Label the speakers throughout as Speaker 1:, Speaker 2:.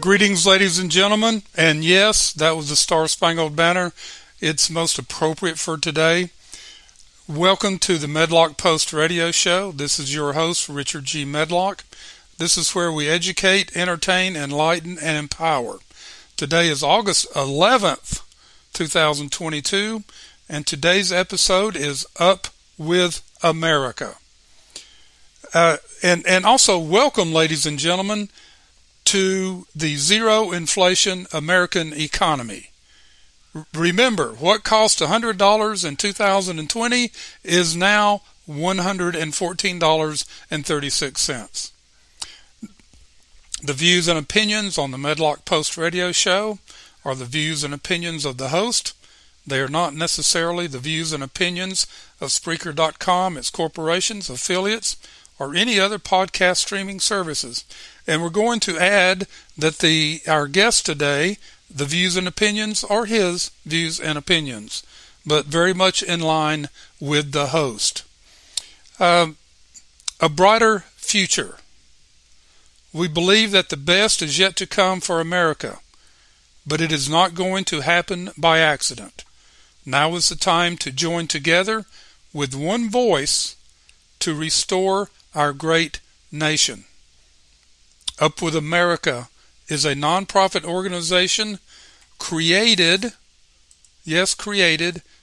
Speaker 1: Greetings, ladies and gentlemen, and yes, that was the Star-Spangled Banner. It's most appropriate for today. Welcome to the Medlock Post Radio Show. This is your host, Richard G. Medlock. This is where we educate, entertain, enlighten, and empower. Today is August 11th, 2022, and today's episode is Up with America. And also welcome, ladies and gentlemen, to the zero inflation American economy. Remember, what cost $100 in 2020 is now $114.36. The views and opinions on the Medlock Post Radio Show are the views and opinions of the host. They are not necessarily the views and opinions of Spreaker.com, its corporations, affiliates, or any other podcast streaming services. And we're going to add that our guest today, the views and opinions are his views and opinions, but very much in line with the host. A brighter future. We believe that the best is yet to come for America, but it is not going to happen by accident. Now is the time to join together with one voice to restore our great nation. Up with America is a nonprofit organization created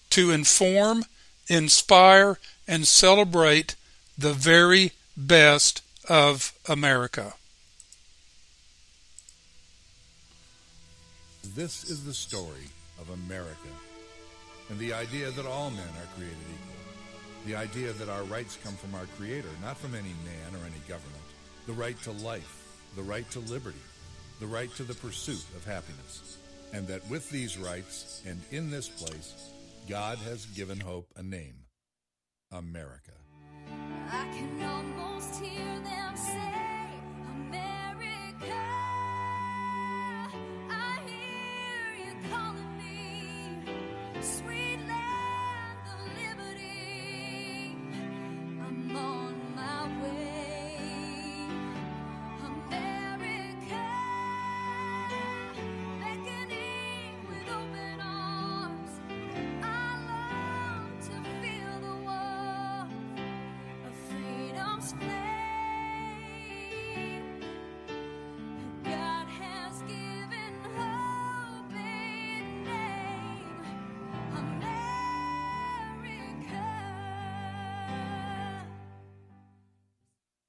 Speaker 1: to inform, inspire, and celebrate the very best of America.
Speaker 2: This is the story of America, and the idea that all men are created equal. The idea that our rights come from our Creator, not from any man or any government. The right to life, the right to liberty, the right to the pursuit of happiness. And that with these rights and in this place, God has given hope a name: America.
Speaker 3: I can almost hear them say, America. I hear you calling me, sweet land of liberty. I'm on my way, America, beckoning with open arms. I long to feel the warmth of freedom's flame. God has given hope a name, America.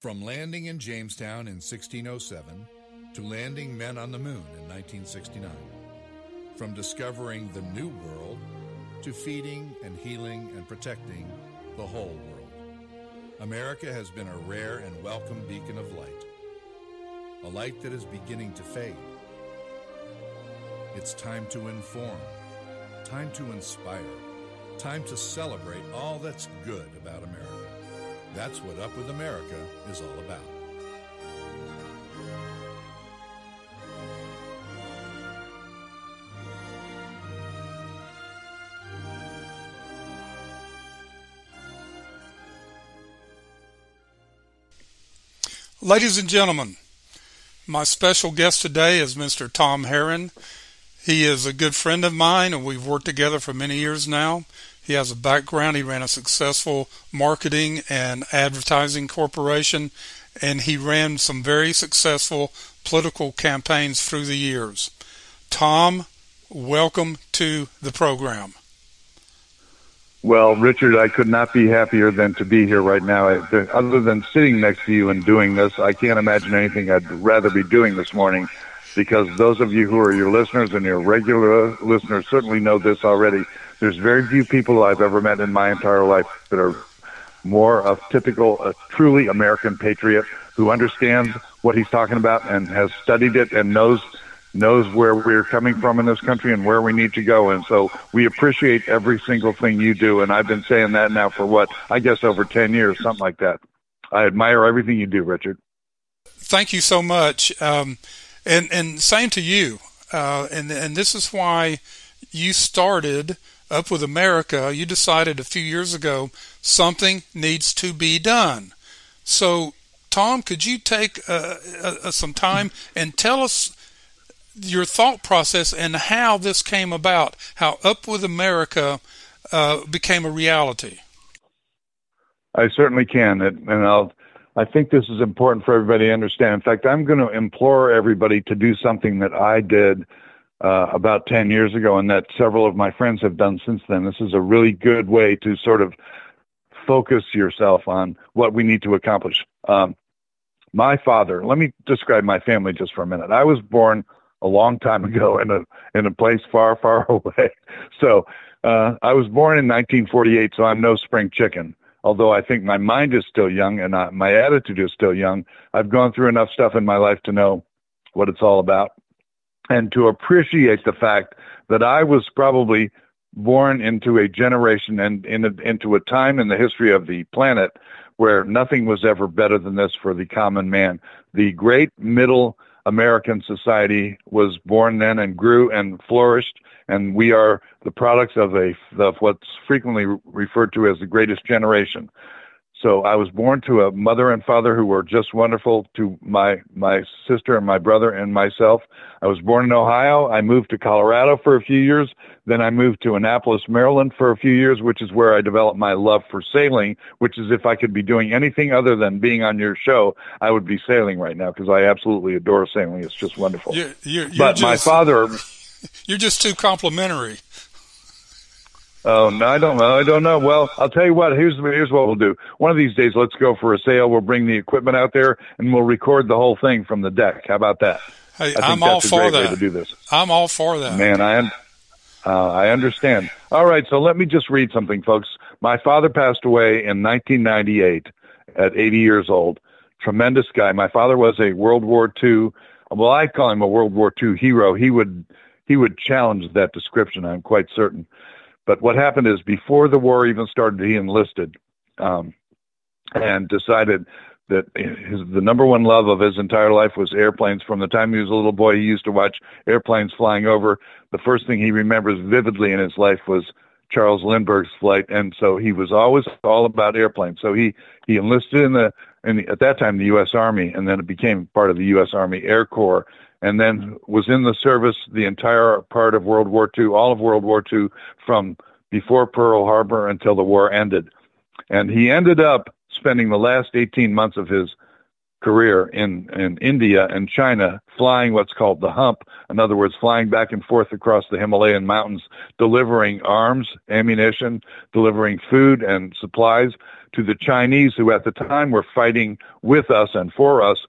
Speaker 2: From landing in Jamestown in 1607 to landing men on the moon in 1969. From discovering the New World to feeding and healing and protecting the whole world. America has been a rare and welcome beacon of light. A light that is beginning to fade. It's time to inform, time to inspire, time to celebrate all that's good about America. That's what Up with America is all about.
Speaker 1: Ladies and gentlemen, my special guest today is Mr. Tom Herron. He is a good friend of mine, and we've worked together for many years now. He has a background. He ran a successful marketing and advertising corporation, and he ran some very successful political campaigns through the years. Tom, welcome to the program.
Speaker 4: Well, Richard, I could not be happier than to be here right now. Other than sitting next to you and doing this, I can't imagine anything I'd rather be doing this morning, because those of you who are your listeners and your regular listeners certainly know this already. There's very few people I've ever met in my entire life that are more of typical, truly American patriot who understands what he's talking about and has studied it and knows where we're coming from in this country and where we need to go. And so we appreciate every single thing you do. And I've been saying that now for I guess over 10 years, something like that. I admire everything you do, Richard.
Speaker 1: Thank you so much. And same to you. And this is why you started Up with America. You decided a few years ago something needs to be done. So, Tom, could you take some time and tell us your thought process and how this came about, how Up With America became a reality.
Speaker 4: I certainly can, I think this is important for everybody to understand. In fact, I'm going to implore everybody to do something that I did about 10 years ago and that several of my friends have done since then. This is a really good way to sort of focus yourself on what we need to accomplish. My father, let me describe my family just for a minute. I was born a long time ago in a place far, far away. So I was born in 1948, so I'm no spring chicken. Although I think my mind is still young and my attitude is still young, I've gone through enough stuff in my life to know what it's all about and to appreciate the fact that I was probably born into a generation and into a time in the history of the planet where nothing was ever better than this for the common man. The great middle American society was born then and grew and flourished, and we are the products of what's frequently referred to as the greatest generation. So I was born to a mother and father who were just wonderful to my sister and my brother and myself. I was born in Ohio. I moved to Colorado for a few years. Then I moved to Annapolis, Maryland for a few years, which is where I developed my love for sailing, which is if I could be doing anything other than being on your show, I would be sailing right now because I absolutely adore sailing. It's just wonderful. My father...
Speaker 1: You're just too complimentary.
Speaker 4: Oh, no, I don't know. Well, I'll tell you what, here's what we'll do. One of these days, let's go for a sail. We'll bring the equipment out there and we'll record the whole thing from the deck. How about that?
Speaker 1: Hey, I'm all for that.
Speaker 4: Way to do this.
Speaker 1: I'm all for that.
Speaker 4: Man, I understand. All right. So let me just read something, folks. My father passed away in 1998 at 80 years old. Tremendous guy. My father was a World War II. Well, I call him a World War II hero. He would challenge that description. I'm quite certain. But what happened is before the war even started, he enlisted and decided that the number one love of his entire life was airplanes. From the time he was a little boy, he used to watch airplanes flying over. The first thing he remembers vividly in his life was Charles Lindbergh's flight, and so he was always all about airplanes. So he enlisted in the at that time the U.S. Army, and then it became part of the U.S. Army Air Corps, and then was in the service the entire part of World War II, all of World War II, from before Pearl Harbor until the war ended. And he ended up spending the last 18 months of his career in India and China flying what's called the hump. In other words, flying back and forth across the Himalayan mountains, delivering arms, ammunition, delivering food and supplies to the Chinese, who at the time were fighting with us and for us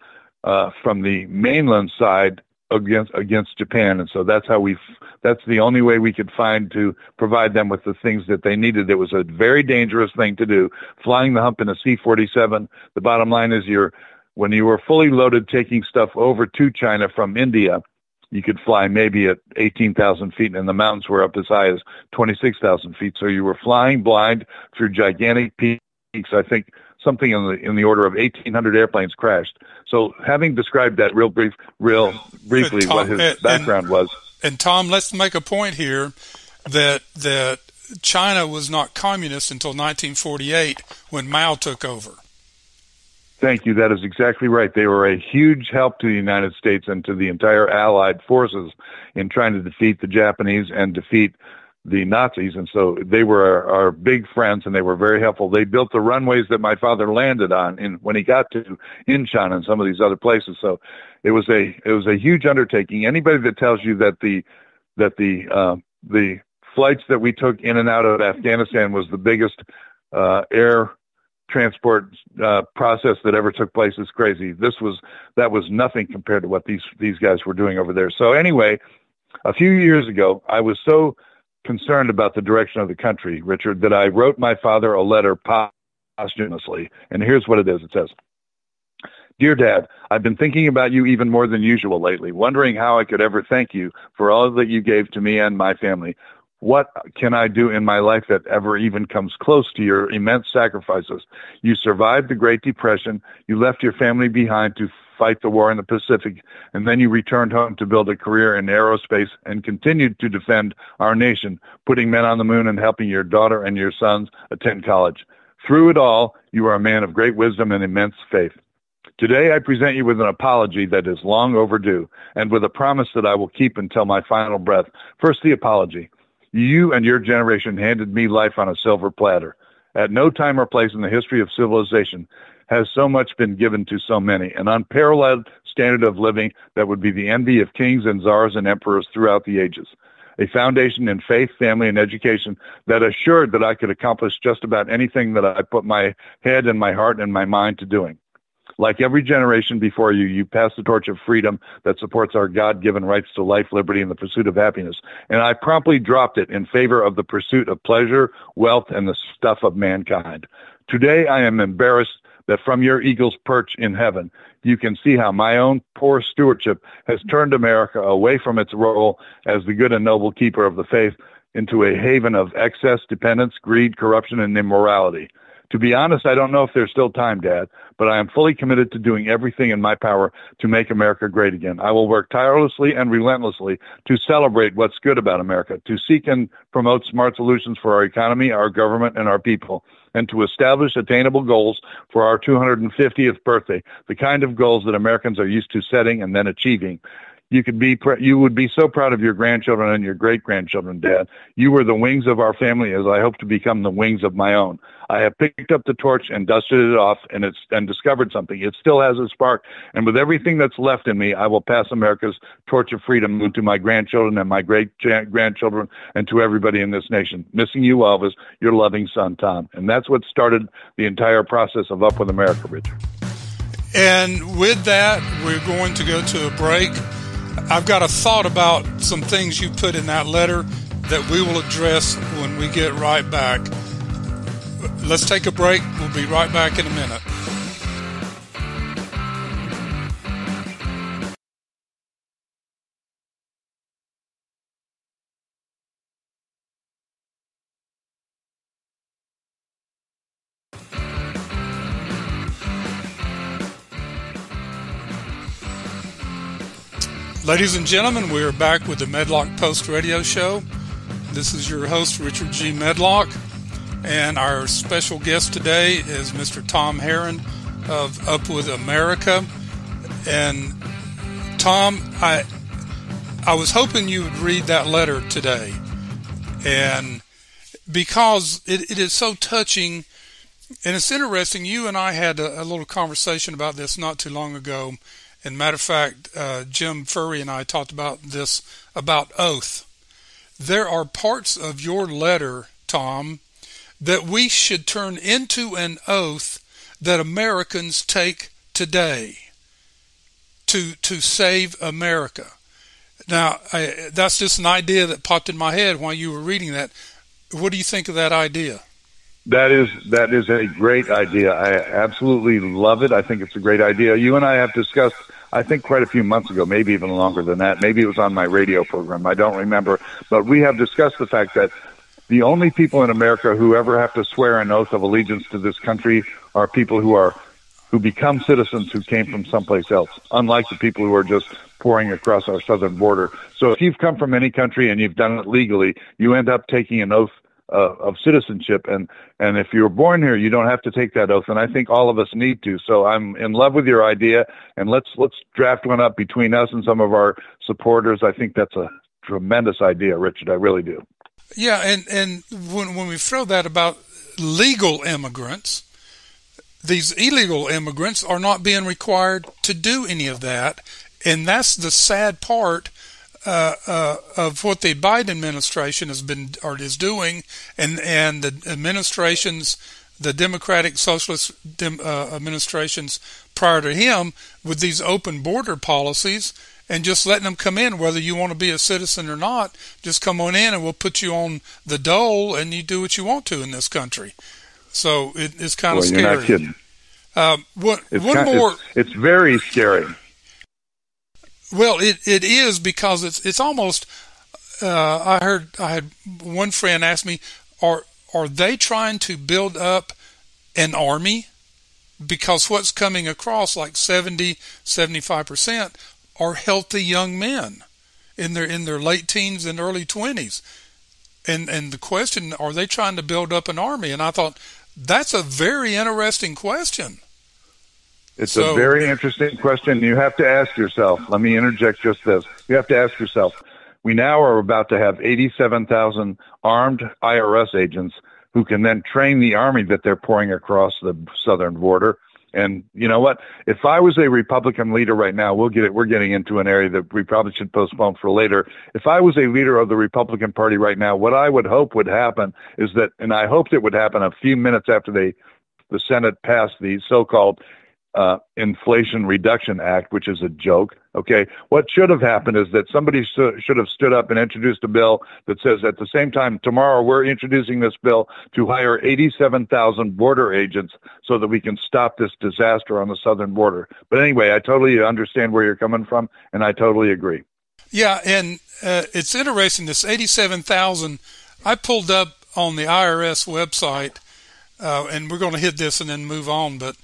Speaker 4: from the mainland side against Japan. And so that's the only way we could find to provide them with the things that they needed. It was a very dangerous thing to do. Flying the hump in a C-47, the bottom line is when you were fully loaded taking stuff over to China from India, you could fly maybe at 18,000 feet, and the mountains were up as high as 26,000 feet. So you were flying blind through gigantic peaks. I think something in the order of 1,800 airplanes crashed. So having described that real briefly,
Speaker 1: Tom,
Speaker 4: what his background was.
Speaker 1: And Tom, let's make a point here that China was not communist until 1948 when Mao took over.
Speaker 4: Thank you. That is exactly right. They were a huge help to the United States and to the entire Allied forces in trying to defeat the Japanese and defeat the Nazis. And so they were our big friends, and they were very helpful. They built the runways that my father landed on when he got to Incheon and some of these other places. So it was a huge undertaking. Anybody that tells you that the flights that we took in and out of Afghanistan was the biggest air transport process that ever took place is crazy. That was nothing compared to what these guys were doing over there. So anyway, a few years ago, I was so concerned about the direction of the country, Richard, that I wrote my father a letter posthumously. And here's what it is. It says, "Dear Dad, I've been thinking about you even more than usual lately, wondering how I could ever thank you for all that you gave to me and my family. What can I do in my life that ever even comes close to your immense sacrifices? You survived the Great Depression. You left your family behind to fight the war in the Pacific, and then you returned home to build a career in aerospace and continued to defend our nation, putting men on the moon and helping your daughter and your sons attend college. Through it all, you are a man of great wisdom and immense faith. Today I present you with an apology that is long overdue, and with a promise that I will keep until my final breath. First, the apology. You and your generation handed me life on a silver platter. At no time or place in the history of civilization has so much been given to so many, an unparalleled standard of living that would be the envy of kings and czars and emperors throughout the ages. A foundation in faith, family, and education that assured that I could accomplish just about anything that I put my head and my heart and my mind to doing. Like every generation before you, you passed the torch of freedom that supports our God-given rights to life, liberty, and the pursuit of happiness. And I promptly dropped it in favor of the pursuit of pleasure, wealth, and the stuff of mankind. Today, I am embarrassed that from your eagle's perch in heaven, you can see how my own poor stewardship has turned America away from its role as the good and noble keeper of the faith into a haven of excess, dependence, greed, corruption, and immorality. To be honest, I don't know if there's still time, Dad, but I am fully committed to doing everything in my power to make America great again. I will work tirelessly and relentlessly to celebrate what's good about America, to seek and promote smart solutions for our economy, our government, and our people, and to establish attainable goals for our 250th birthday, the kind of goals that Americans are used to setting and then achieving. You would be so proud of your grandchildren and your great-grandchildren, Dad. You were the wings of our family, as I hope to become the wings of my own. I have picked up the torch and dusted it off and discovered something. It still has a spark, and with everything that's left in me, I will pass America's torch of freedom to my grandchildren and my great-grandchildren and to everybody in this nation. Missing you, Elvis, your loving son, Tom. And that's what started the entire process of Up With America, Richard.
Speaker 1: And with that, we're going to go to a break. I've got a thought about some things you put in that letter that we will address when we get right back. Let's take a break. We'll be right back in a minute. Ladies and gentlemen, we are back with the Medlock Post Radio Show. This is your host, Richard G. Medlock, and our special guest today is Mr. Tom Herron of Up With America. And Tom, I was hoping you would read that letter today, and because it is so touching, and it's interesting. You and I had a little conversation about this not too long ago. And matter of fact, Jim Furry and I talked about this, about oath. There are parts of your letter, Tom, that we should turn into an oath that Americans take today to save America. Now, that's just an idea that popped in my head while you were reading that. What do you think of that idea?
Speaker 4: That is a great idea. I absolutely love it. I think it's a great idea. You and I have discussed, I think, quite a few months ago, maybe even longer than that. Maybe it was on my radio program. I don't remember. But we have discussed the fact that the only people in America who ever have to swear an oath of allegiance to this country are people who become citizens who came from someplace else, unlike the people who are just pouring across our southern border. So if you've come from any country and you've done it legally, you end up taking an oath of citizenship, and if you're born here, you don't have to take that oath, and I think all of us need to. So I'm in love with your idea, and let's draft one up between us and some of our supporters. I think that's a tremendous idea, Richard. I really do.
Speaker 1: Yeah, and when we throw that about legal immigrants, these illegal immigrants are not being required to do any of that, and that's the sad part of what the Biden administration has been or is doing, and the administrations, the Democratic Socialist administrations prior to him, with these open border policies and just letting them come in, whether you want to be a citizen or not. Just come on in, and we'll put you on the dole, and you do what you want to in this country. So it's kind of scary.
Speaker 4: You're not kidding. It's very scary.
Speaker 1: Well, it is, because it's almost. I had one friend ask me, are they trying to build up an army? Because what's coming across, like 75% are healthy young men in their late teens and early 20s. And the question, are they trying to build up an army? And I thought, that's a very interesting question.
Speaker 4: It's a very interesting question. You have to ask yourself, let me interject just this. You have to ask yourself, we now are about to have 87,000 armed IRS agents who can then train the army that they're pouring across the southern border. And you know what? If I was a Republican leader right now, we're getting into an area that we probably should postpone for later. If I was a leader of the Republican Party right now, what I would hope would happen is that, and I hoped it would happen a few minutes after the Senate passed the so-called Inflation Reduction Act, which is a joke. Okay. What should have happened is that somebody should have stood up and introduced a bill that says at the same time, tomorrow we're introducing this bill to hire 87,000 border agents so that we can stop this disaster on the southern border. But anyway, I totally understand where you're coming from, and I totally agree.
Speaker 1: Yeah. And it's interesting, this 87,000, I pulled up on the IRS website, and we're going to hit this and then move on, but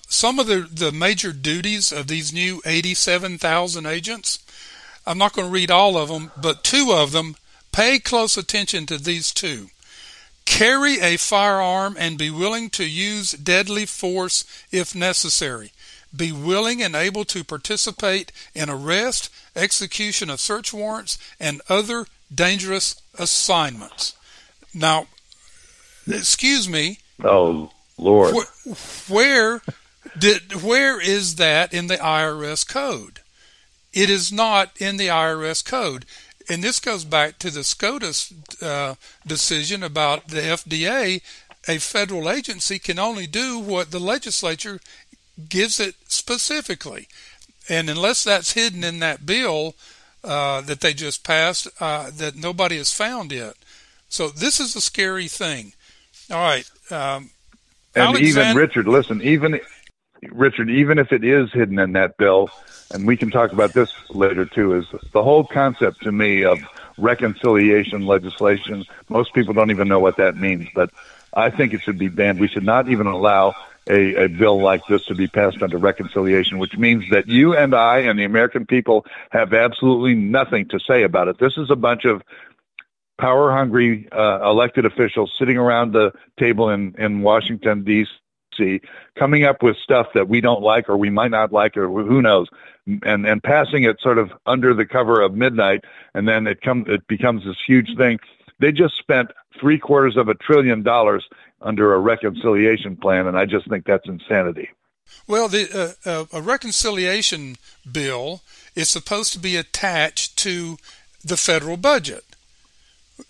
Speaker 1: some of the major duties of these new 87,000 agents, I'm not going to read all of them, but two of them, pay close attention to these two. Carry a firearm and be willing to use deadly force if necessary. Be willing and able to participate in arrest, execution of search warrants, and other dangerous assignments. Now, excuse me.
Speaker 4: Oh, Lord.
Speaker 1: Where is that in the IRS code? It is not in the IRS code. And this goes back to the SCOTUS decision about the FDA. A federal agency can only do what the legislature gives it specifically. And unless that's hidden in that bill that they just passed, that nobody has found yet. So this is a scary thing. All right.
Speaker 4: And even, Richard, listen, even if it is hidden in that bill, and we can talk about this later too, is the whole concept to me of reconciliation legislation. Most people don't even know what that means, but I think it should be banned. We should not even allow a bill like this to be passed under reconciliation, which means that you and I and the American people have absolutely nothing to say about it. This is a bunch of power-hungry elected officials sitting around the table in Washington, D.C., coming up with stuff that we don't like or we might not like or who knows, and passing it sort of under the cover of midnight, and then it becomes this huge thing. They just spent $750 billion under a reconciliation plan, and I just think that's insanity.
Speaker 1: Well, a reconciliation bill is supposed to be attached to the federal budget.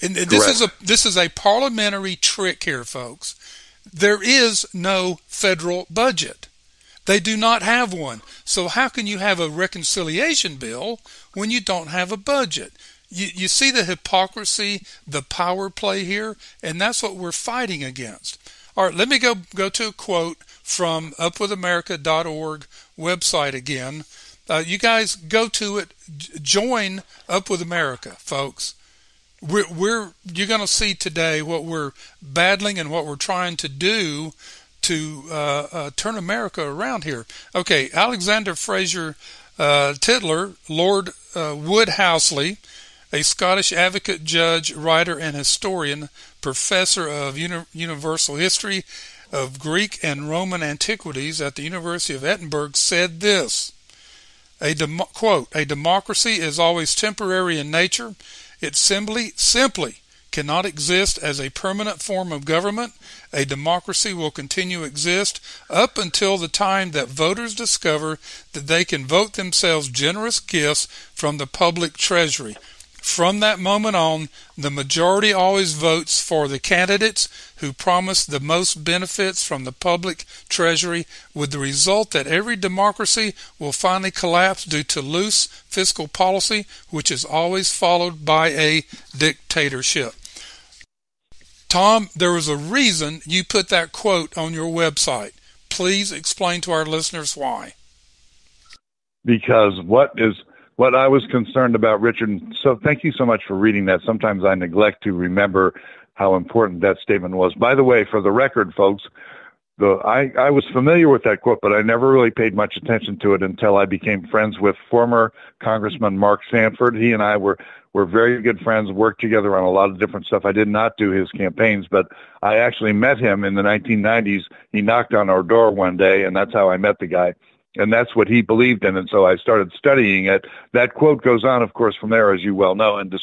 Speaker 1: And this is a parliamentary trick here, folks. There is no federal budget. They do not have one. So how can you have a reconciliation bill when you don't have a budget? You see the hypocrisy, the power play here, and that's what we're fighting against. All right, let me go to a quote from upwithamerica.org website again. You guys go to it. Join Up With America, folks. You're going to see today what we're battling and what we're trying to do to turn America around here. Okay, Alexander Fraser Tytler, Lord Woodhouseley, a Scottish advocate, judge, writer, and historian, professor of universal history of Greek and Roman antiquities at the University of Edinburgh, said this, quote, "A democracy is always temporary in nature. It simply cannot exist as a permanent form of government. A democracy will continue to exist up until the time that voters discover that they can vote themselves generous gifts from the public treasury. From that moment on, the majority always votes for the candidates who promise the most benefits from the public treasury, with the result that every democracy will finally collapse due to loose fiscal policy, which is always followed by a dictatorship." Tom, there was a reason you put that quote on your website. Please explain to our listeners why.
Speaker 4: Because what I was concerned about, Richard, so thank you so much for reading that. Sometimes I neglect to remember how important that statement was. By the way, for the record, folks, I was familiar with that quote, but I never really paid much attention to it until I became friends with former Congressman Mark Sanford. He and I were very good friends, worked together on a lot of different stuff. I did not do his campaigns, but I actually met him in the 1990s. He knocked on our door one day, and that's how I met the guy. And that's what he believed in, and so I started studying it. That quote goes on, of course, from there, as you well know, and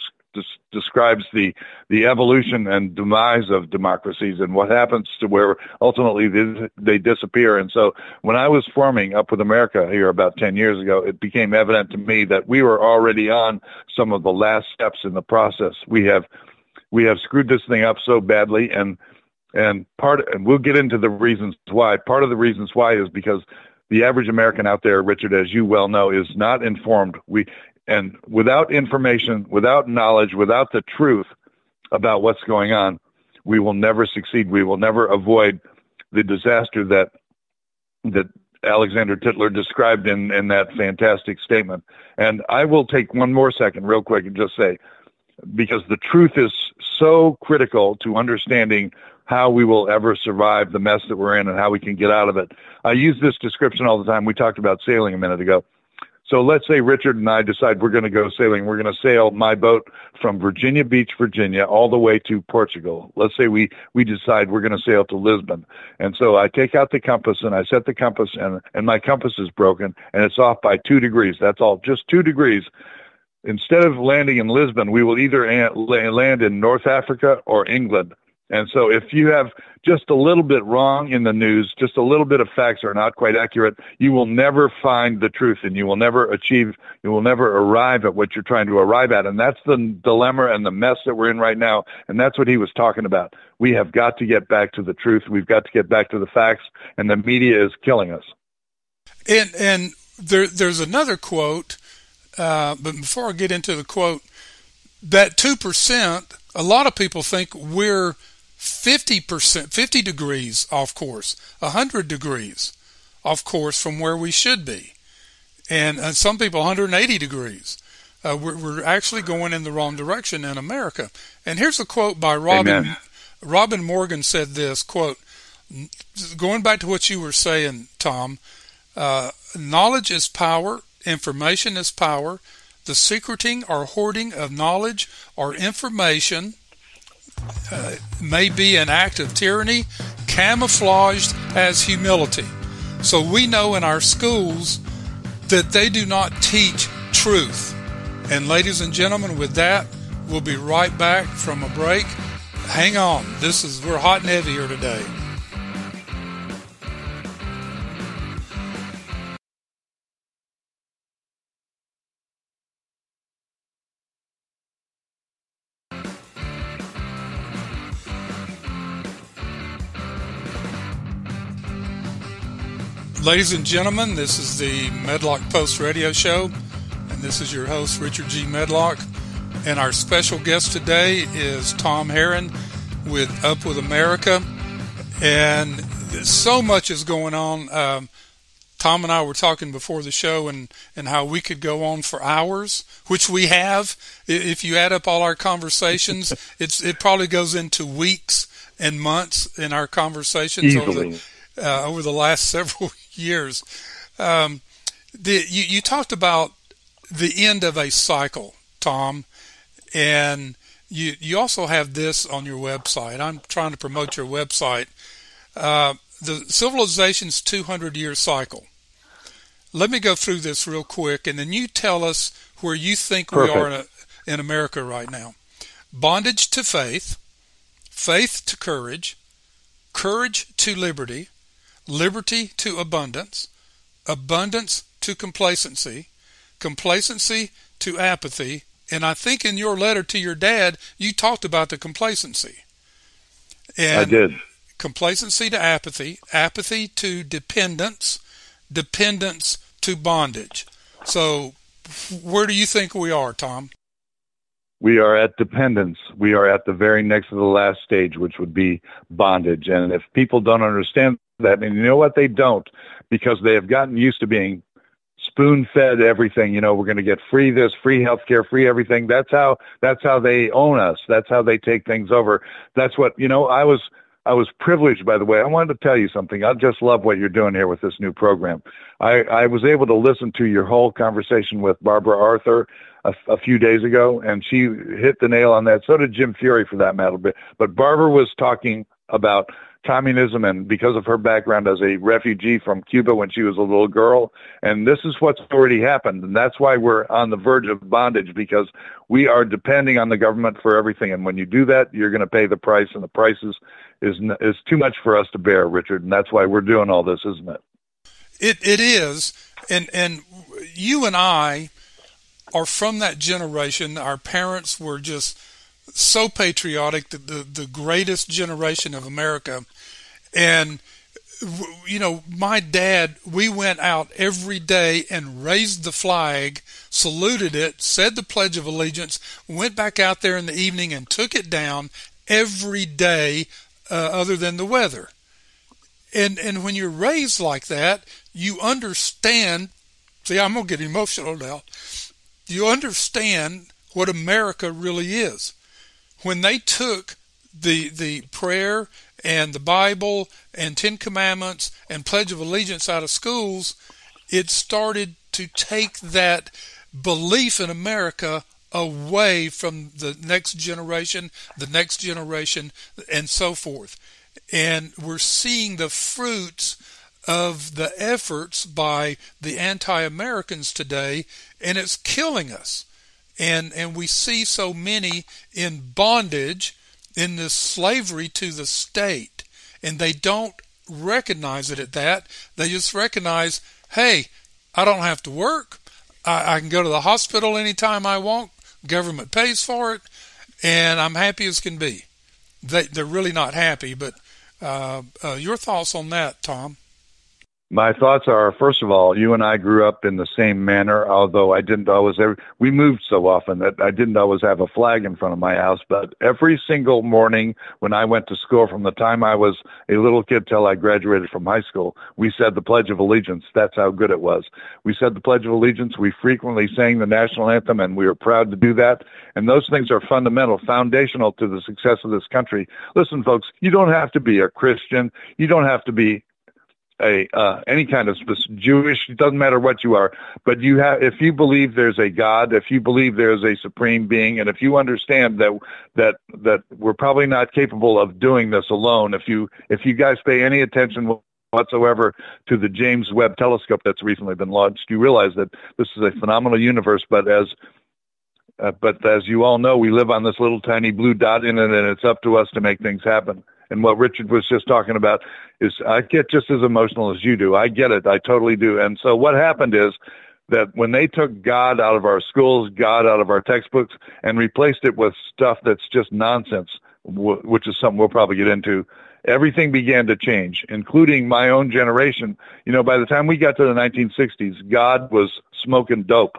Speaker 4: describes the evolution and demise of democracies and what happens to where ultimately they disappear. And so when I was forming Up With America here about 10 years ago, it became evident to me that we were already on some of the last steps in the process. We have screwed this thing up so badly, and we'll get into the reasons why. Part of the reasons why is because the average American out there, Richard, as you well know, is not informed. And without information, without knowledge, without the truth about what's going on, we will never succeed. We will never avoid the disaster that Alexander Titler described in that fantastic statement. And I will take one more second real quick and just say, because the truth is so critical to understanding how we will ever survive the mess that we're in and how we can get out of it. I use this description all the time. We talked about sailing a minute ago. So let's say Richard and I decide we're going to go sailing. We're going to sail my boat from Virginia Beach, Virginia, all the way to Portugal. Let's say we decide we're going to sail to Lisbon. And so I take out the compass and I set the compass, and my compass is broken and it's off by 2 degrees. That's all, just 2 degrees. Instead of landing in Lisbon, we will either land in North Africa or England. And so if you have just a little bit wrong in the news, just a little bit of facts are not quite accurate, you will never find the truth, and you will never arrive at what you're trying to arrive at. And that's the dilemma and the mess that we're in right now. And that's what he was talking about. We have got to get back to the truth. We've got to get back to the facts, and the media is killing us.
Speaker 1: And there's another quote, but before I get into the quote, that 2%, a lot of people think we're 50%, 50 degrees off course, 100 degrees off course from where we should be. And some people 180 degrees. We're actually going in the wrong direction in America. And here's a quote by Robin Morgan said this, quote, going back to what you were saying, Tom, knowledge is power, information is power. The secreting or hoarding of knowledge or information may be an act of tyranny camouflaged as humility. So we know in our schools that they do not teach truth. And ladies and gentlemen, with that, we'll be right back from a break. Hang on. We're hot and heavy here today. Ladies and gentlemen, this is the Medlock Post Radio Show, and this is your host, Richard G. Medlock. And our special guest today is Tom Herron with Up With America. And so much is going on. Tom and I were talking before the show and how we could go on for hours, which we have. If you add up all our conversations, it probably goes into weeks and months in our conversations over the last several years. You talked about the end of a cycle, Tom, and you also have this on your website. I'm trying to promote your website. The civilization's 200-year cycle. Let me go through this real quick, and then you tell us where you think we are in America right now. Bondage to faith, faith to courage, courage to liberty, liberty to abundance, abundance to complacency, complacency to apathy, and I think in your letter to your dad, you talked about the complacency. And
Speaker 4: I did.
Speaker 1: Complacency to apathy, apathy to dependence, dependence to bondage. So where do you think we are, Tom?
Speaker 4: We are at dependence. We are at the very next to the last stage, which would be bondage. And if people don't understand that, and you know what, they don't, because they have gotten used to being spoon-fed everything. You know, we're going to get free this, free healthcare, free everything. That's how they own us. That's how they take things over. That's what, you know, I was I was privileged, by the way. I wanted to tell you something. I just love what you're doing here with this new program. I was able to listen to your whole conversation with Barbara Arthur a few days ago, and she hit the nail on that. So did Jim Fury, for that matter. But Barbara was talking about communism, and because of her background as a refugee from Cuba when she was a little girl, and this is what's already happened, and that's why we're on the verge of bondage, because we are depending on the government for everything, and when you do that, you're going to pay the price, and the price is too much for us to bear, Richard, and that's why we're doing all this, isn't it?
Speaker 1: It is, and you and I are from that generation. Our parents were just so patriotic, the greatest generation of America. And, you know, my dad, we went out every day and raised the flag, saluted it, said the Pledge of Allegiance, went back out there in the evening and took it down every day, other than the weather. And when you're raised like that, you understand. See, I'm going to get emotional now. You understand what America really is. When they took the prayer and the Bible and Ten Commandments and Pledge of Allegiance out of schools, it started to take that belief in America away from the next generation, and so forth. And we're seeing the fruits of the efforts by the anti-Americans today, and it's killing us. And we see so many in bondage, in this slavery to the state, and they don't recognize it at that. They just recognize, hey, I don't have to work. I can go to the hospital anytime I want. Government pays for it, and I'm happy as can be. They're really not happy, but your thoughts on that, Tom?
Speaker 4: My thoughts are, first of all, you and I grew up in the same manner, although I didn't always we moved so often that I didn't always have a flag in front of my house. But every single morning when I went to school, from the time I was a little kid till I graduated from high school, we said the Pledge of Allegiance. That's how good it was. We said the Pledge of Allegiance. We frequently sang the national anthem, and we were proud to do that. And those things are fundamental, foundational to the success of this country. Listen, folks, you don't have to be a Christian. You don't have to be any kind of Jewish. It doesn't matter what you are, but if you believe there's a God, if you believe there's a supreme being, and if you understand that we're probably not capable of doing this alone, if you guys pay any attention whatsoever to the James Webb Telescope that's recently been launched, you realize that this is a phenomenal universe. But as you all know, we live on this little tiny blue dot in it, and it's up to us to make things happen. And what Richard was just talking about is, I get just as emotional as you do. I get it. I totally do. And so what happened is that when they took God out of our schools, God out of our textbooks, and replaced it with stuff that's just nonsense, which is something we'll probably get into, everything began to change, including my own generation. You know, by the time we got to the 1960s, God was smoking dope.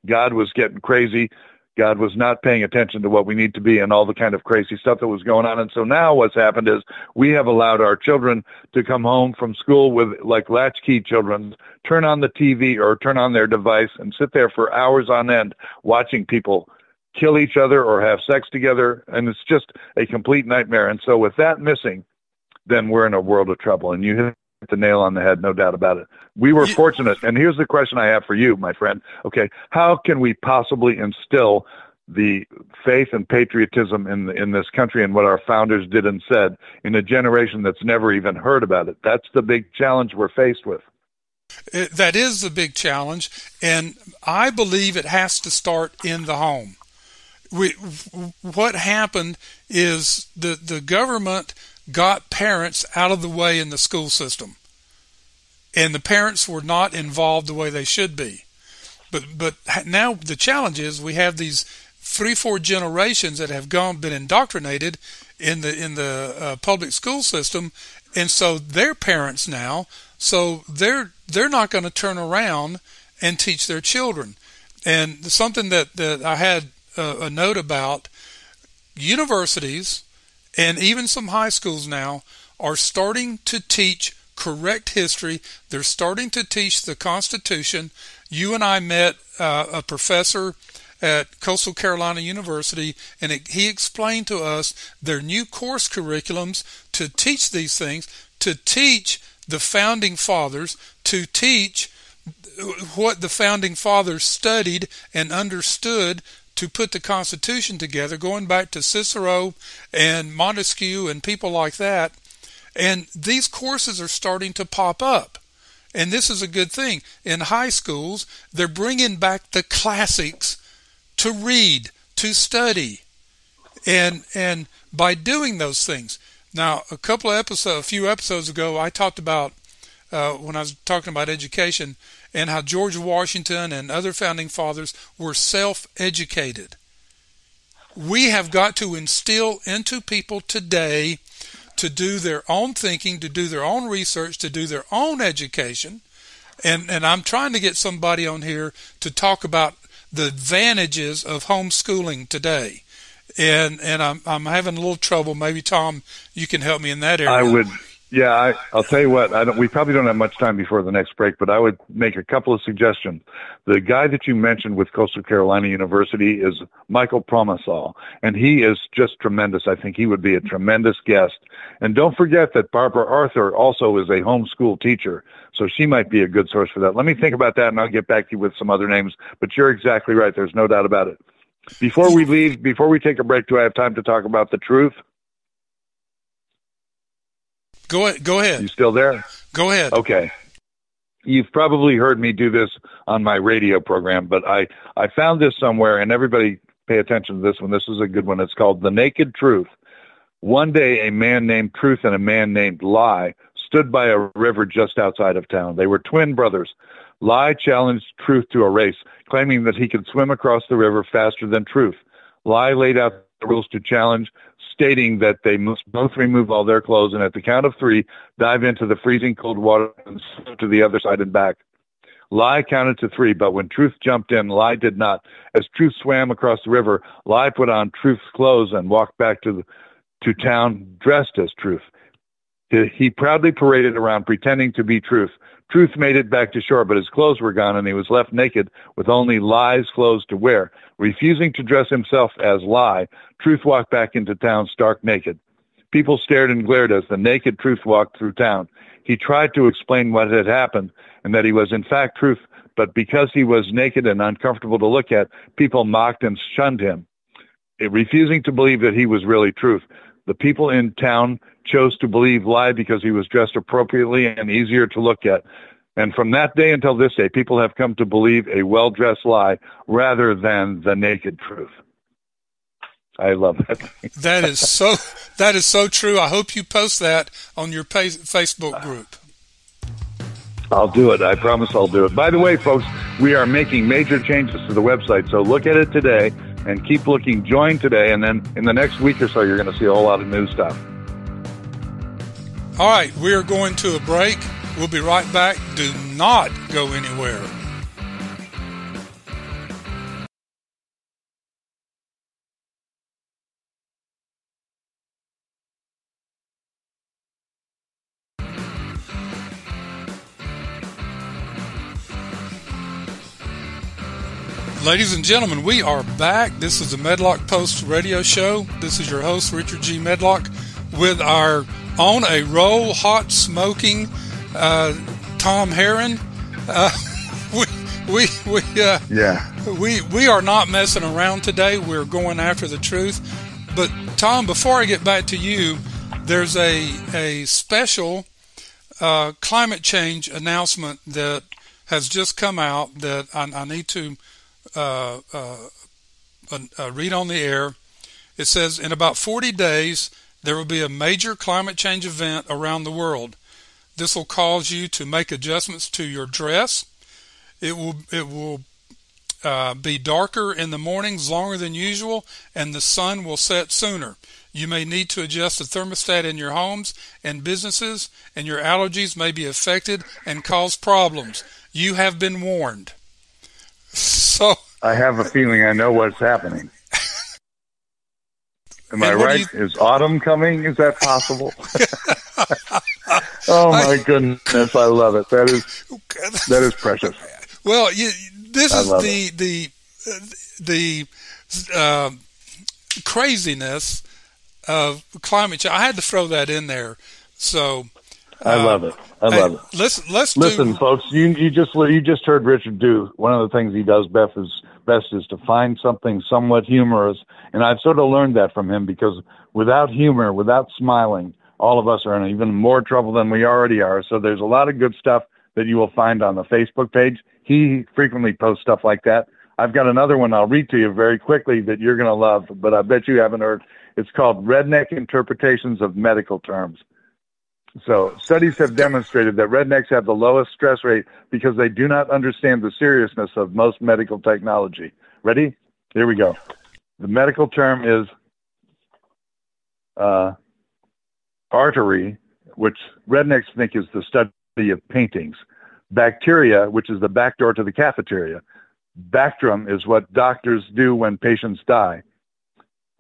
Speaker 4: God was getting crazy. God was not paying attention to what we need to be and all the kind of crazy stuff that was going on. And so now what's happened is we have allowed our children to come home from school with, like latchkey children, turn on the TV or turn on their device and sit there for hours on end watching people kill each other or have sex together. And it's just a complete nightmare. And so with that missing, then we're in a world of trouble. And you hit the nail on the head, no doubt about it. We were fortunate. And here's the question I have for you, my friend. Okay, how can we possibly instill the faith and patriotism in this country and what our founders did and said in a generation that's never even heard about it? That's the big challenge we're faced with.
Speaker 1: That is the big challenge, and I believe it has to start in the home. What happened is the government got parents out of the way in the school system, and the parents were not involved the way they should be. But now the challenge is we have these 3-4 generations that have been indoctrinated in the public school system, and so they're parents now, so they're not going to turn around and teach their children. And something that I had a note about, universities and even some high schools now are starting to teach correct history. They're starting to teach the Constitution. You and I met a professor at Coastal Carolina University, and he explained to us their new course curriculums to teach these things, to teach the Founding Fathers, to teach what the Founding Fathers studied and understood to put the Constitution together, going back to Cicero and Montesquieu and people like that. And these courses are starting to pop up. And this is a good thing. In high schools, they're bringing back the classics to read, to study. And by doing those things. Now, a few episodes ago, I talked about, when I was talking about education, and how George Washington and other founding fathers were self-educated. We have got to instill into people today to do their own thinking, to do their own research, to do their own education. And I'm trying to get somebody on here to talk about the advantages of homeschooling today. And I'm having a little trouble. Maybe, Tom, you can help me in that area.
Speaker 4: I'll tell you what, we probably don't have much time before the next break, but I would make a couple of suggestions. The guy that you mentioned with Coastal Carolina University is Michael Promisal, and he is just tremendous. I think he would be a tremendous guest. And don't forget that Barbara Arthur also is a homeschool teacher, so she might be a good source for that. Let me think about that, and I'll get back to you with some other names, but you're exactly right. There's no doubt about it. Before we take a break, do I have time to talk about the truth?
Speaker 1: Go ahead.
Speaker 4: You still there?
Speaker 1: Go ahead.
Speaker 4: Okay. You've probably heard me do this on my radio program, but I found this somewhere, and everybody pay attention to this one. This is a good one. It's called The Naked Truth. One day, a man named Truth and a man named Lie stood by a river just outside of town. They were twin brothers. Lie challenged Truth to a race, claiming that he could swim across the river faster than Truth. Lie laid out the rules to challenge, stating that they must both remove all their clothes and at the count of 3, dive into the freezing cold water and swim to the other side and back. Lie counted to 3, but when Truth jumped in, Lie did not. As Truth swam across the river, Lie put on Truth's clothes and walked back to town dressed as Truth. He proudly paraded around pretending to be Truth. Truth made it back to shore, but his clothes were gone, and he was left naked with only Lie's clothes to wear. Refusing to dress himself as Lie, Truth walked back into town stark naked. People stared and glared as the naked Truth walked through town. He tried to explain what had happened and that he was in fact Truth, but because he was naked and uncomfortable to look at, people mocked and shunned him. Refusing to believe that he was really Truth, the people in town chose to believe Lie because he was dressed appropriately and easier to look at. And from that day until this day, people have come to believe a well-dressed Lie rather than the naked Truth. I love that.
Speaker 1: That is so true. I hope you post that on your Facebook group.
Speaker 4: I'll do it. I promise I'll do it. By the way, folks, we are making major changes to the website, so look at it today and keep looking. Join today, and then in the next week or so, you're going to see a whole lot of new stuff.
Speaker 1: All right, we are going to a break. We'll be right back. Do not go anywhere. Ladies and gentlemen, we are back. This is the Medlock Post radio show. This is your host, Richard G. Medlock, with our on a roll, hot smoking Tom Herron. We are not messing around today. We're going after the truth. But Tom, before I get back to you, there's a special climate change announcement that has just come out that I need to read on the air. It says, in about 40 days, there will be a major climate change event around the world. This will cause you to make adjustments to your dress. It will be darker in the mornings, longer than usual, and the sun will set sooner. You may need to adjust the thermostat in your homes and businesses, and your allergies may be affected and cause problems. You have been warned. So
Speaker 4: I have a feeling I know what's happening. Am I right? Is autumn coming? Is that possible? Oh my goodness, I love it. That is precious.
Speaker 1: Well, this is the the craziness of climate change. I had to throw that in there. So
Speaker 4: I love it. I love it.
Speaker 1: Listen,
Speaker 4: folks. You just heard Richard do one of the things he does best is to find something somewhat humorous, and I've sort of learned that from him, because without humor, without smiling, all of us are in even more trouble than we already are. So there's a lot of good stuff that you will find on the Facebook page. He frequently posts stuff like that. I've got another one I'll read to you very quickly that you're going to love, but I bet you haven't heard. It's called Redneck Interpretations of Medical Terms. So studies have demonstrated that rednecks have the lowest stress rate because they do not understand the seriousness of most medical technology. Ready? Here we go. The medical term is artery, which rednecks think is the study of paintings. Bacteria, which is the back door to the cafeteria. Bactrum is what doctors do when patients die.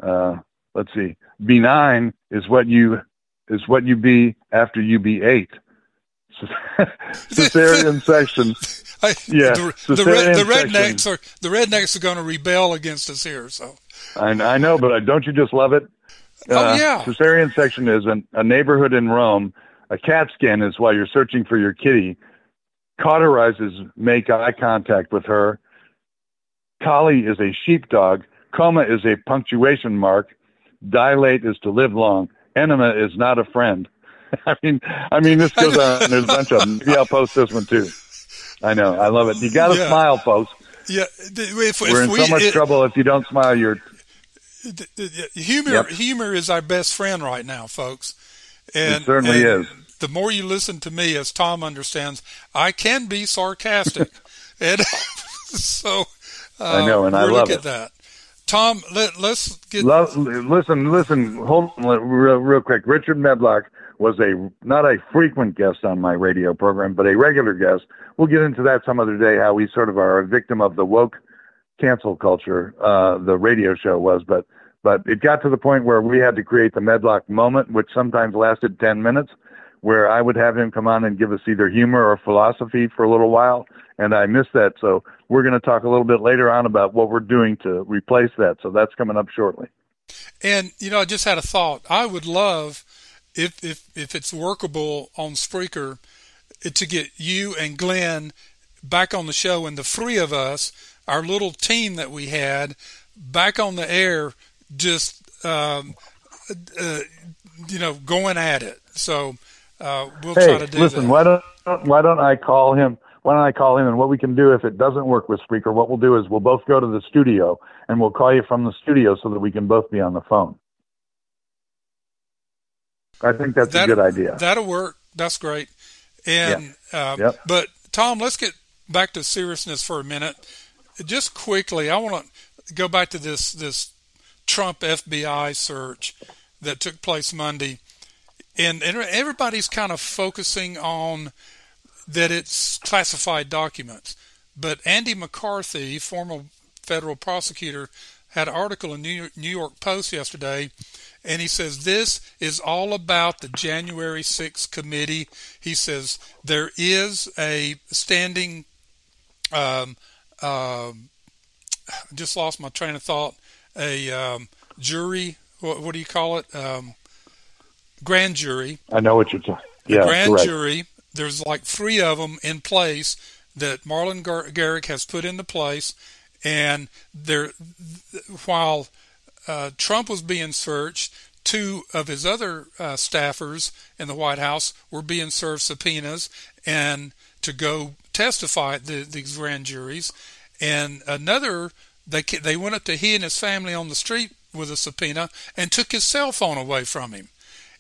Speaker 4: Let's see. Benign is what you be after you be ate. Cesarean section. Yeah,
Speaker 1: the rednecks are going to rebel against us here. So
Speaker 4: I know, but don't you just love it?
Speaker 1: Yeah.
Speaker 4: Cesarean section is a neighborhood in Rome. A cat scan is while you're searching for your kitty. Cauterizes make eye contact with her. Collie is a sheepdog. Coma is a punctuation mark. Dilate is to live long. Enema is not a friend. I mean, this goes on. There's a bunch of them. Maybe I'll post this one too. I know. I love it. You got to smile, folks.
Speaker 1: Yeah.
Speaker 4: We're in so much trouble if you don't smile.
Speaker 1: Humor is our best friend right now, folks. And,
Speaker 4: it certainly is.
Speaker 1: The more you listen to me, as Tom understands, I can be sarcastic. And so
Speaker 4: I know, and I love it.
Speaker 1: That. Tom, let's get...
Speaker 4: Listen, hold on real quick. Richard Medlock was not a frequent guest on my radio program, but a regular guest. We'll get into that some other day, how we sort of are a victim of the woke cancel culture, the radio show was. But it got to the point where we had to create the Medlock moment, which sometimes lasted 10 minutes, where I would have him come on and give us either humor or philosophy for a little while, and I missed that. So we're going to talk a little bit later on about what we're doing to replace that. So that's coming up shortly.
Speaker 1: And, I just had a thought. I would love, if it's workable on Spreaker, to get you and Glenn back on the show, and the three of us, our little team that we had, back on the air, just, going at it. So we'll try to do
Speaker 4: listen,
Speaker 1: that.
Speaker 4: Why don't I call him? Why don't I call him? And what we can do, if it doesn't work with Spreaker, what we'll do is we'll both go to the studio, and we'll call you from the studio so that we can both be on the phone. I think that's a good idea.
Speaker 1: That'll work. That's great. And But Tom, let's get back to seriousness for a minute. Just quickly, I want to go back to this Trump FBI search that took place Monday, and everybody's kind of focusing on that it's classified documents. But Andy McCarthy, former federal prosecutor, had an article in New York Post yesterday, and he says this is all about the January 6th committee. He says there is a standing, just lost my train of thought, a jury, what do you call it? Grand jury.
Speaker 4: I know what you're talking. Yeah,
Speaker 1: grand
Speaker 4: correct.
Speaker 1: Jury. There's like 3 of them in place that Marlon Garrick has put into place, and while Trump was being searched, 2 of his other staffers in the White House were being served subpoenas and to go testify at these grand juries, and another they went up to he and his family on the street with a subpoena and took his cell phone away from him.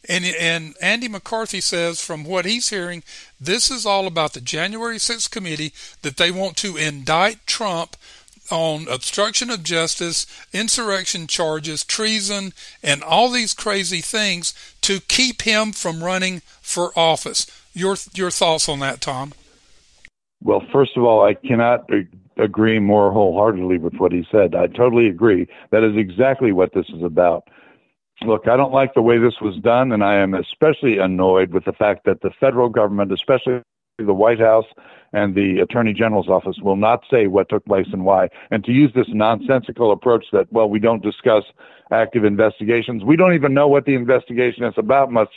Speaker 1: And Andy McCarthy says, from what he's hearing, this is all about the January 6th committee, that they want to indict Trump on obstruction of justice, insurrection charges, treason, and all these crazy things to keep him from running for office. Your thoughts on that, Tom?
Speaker 4: Well, first of all, I cannot agree more wholeheartedly with what he said. I totally agree. That is exactly what this is about. Look, I don't like the way this was done, and I am especially annoyed with the fact that the federal government, especially the White House and the Attorney General's office will not say what took place and why. And to use this nonsensical approach that, well, we don't discuss active investigations. We don't even know what the investigation is about, much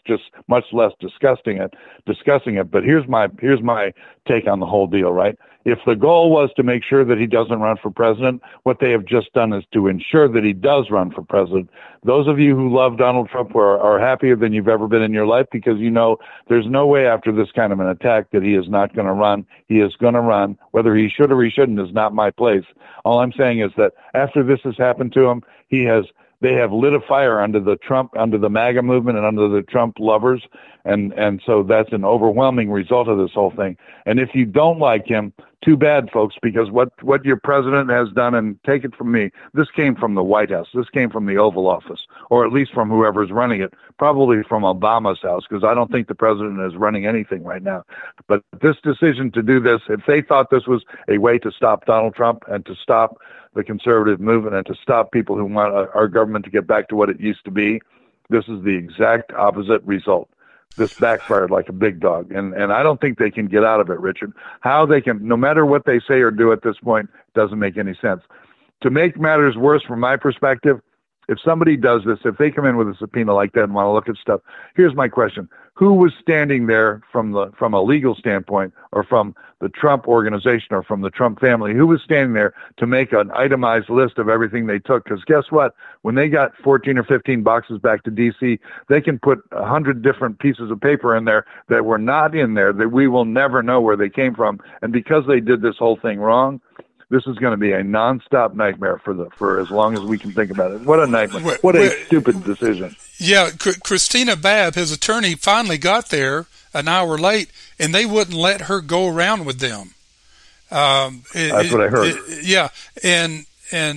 Speaker 4: less discussing it. But here's my take on the whole deal, right? If the goal was to make sure that he doesn't run for president, what they have just done is to ensure that he does run for president. Those of you who love Donald Trump are happier than you've ever been in your life, because you know there's no way after this kind of an attack that he is not going to run. He is going to run. Whether he should or he shouldn't is not my place. All I'm saying is that after this has happened to him, they have lit a fire under the MAGA movement and under the Trump lovers. And so that's an overwhelming result of this whole thing. And if you don't like him, too bad, folks, because what your president has done, and take it from me, this came from the White House. This came from the Oval Office, or at least from whoever's running it, probably from Obama's house, because I don't think the president is running anything right now. But this decision to do this, if they thought this was a way to stop Donald Trump and to stop the conservative movement and to stop people who want our government to get back to what it used to be, this is the exact opposite result. This backfired like a big dog, and I don't think they can get out of it, Richard. How they can, no matter what they say or do at this point, doesn't make any sense. To make matters worse, from my perspective, if somebody does this, if they come in with a subpoena like that and want to look at stuff, here's my question. Who was standing there from a legal standpoint, or from the Trump organization, or from the Trump family? Who was standing there to make an itemized list of everything they took? Because guess what? When they got 14 or 15 boxes back to D.C., they can put 100 different pieces of paper in there that were not in there, that we will never know where they came from. And because they did this whole thing wrong, this is going to be a nonstop nightmare for as long as we can think about it. What a nightmare. What a stupid decision.
Speaker 1: Yeah, Christina Babb, his attorney, finally got there an hour late, and they wouldn't let her go around with them.
Speaker 4: That's what I heard.
Speaker 1: Yeah, and